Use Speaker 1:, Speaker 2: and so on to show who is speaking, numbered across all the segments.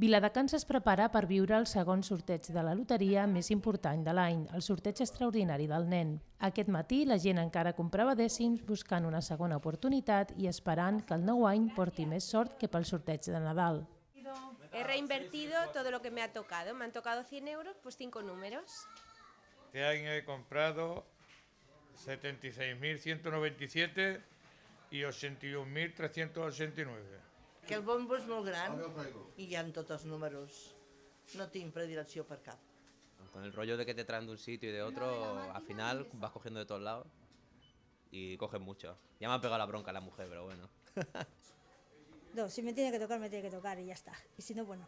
Speaker 1: Viladecans es prepara per viure el segon sorteig de la loteria més important de l'any, el sorteig extraordinari del nen. Aquest matí la gent encara comprava dècims buscant una segona oportunitat i esperant que el nou any porti més sort que pel sorteig de Nadal.
Speaker 2: He reinvertido todo lo que me ha tocado. Me han tocado 100 euros, pues 5 números.
Speaker 3: Este año he comprado 76.197 y 81.389.
Speaker 4: Que el bombo és molt gran i hi ha tots els números. No tinc predilecció per cap.
Speaker 5: Con el rollo de que te traen de un sitio y de otro, al final vas cogiendo de todos lados y coges mucho. Ya me ha pegado la bronca la mujer, pero bueno.
Speaker 6: No, si me tiene que tocar, me tiene que tocar y ya está. Y si no, bueno.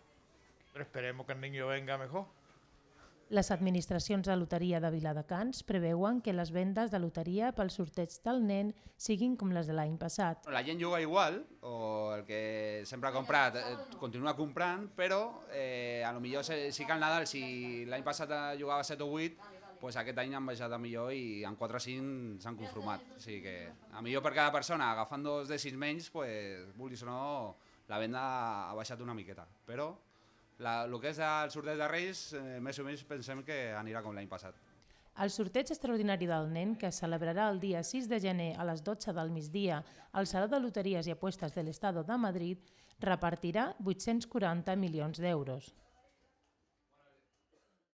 Speaker 3: Pero esperemos que el niño venga mejor.
Speaker 1: Les administracions de loteria de Viladecans preveuen que les vendes de loteria pel sorteig del nen siguin com les de l'any passat.
Speaker 7: La gent juga igual, o el que sempre ha comprat continua comprant, però a lo millor sí que al Nadal, si l'any passat jugava 7 o 8, doncs aquest any han baixat a millor i en 4 o 5 s'han conformat. O sigui que a millor per cada persona, agafant 2 dècims menys, vulguis o no, la venda ha baixat una miqueta. Però el que és el sorteig de Reis, més o menys pensem que anirà com l'any passat.
Speaker 1: El sorteig extraordinari del nen, que es celebrarà el dia 6 de gener a les 12 del migdia al Saló de Loteries i Apuestas del Estado de Madrid, repartirà 840 milions d'euros.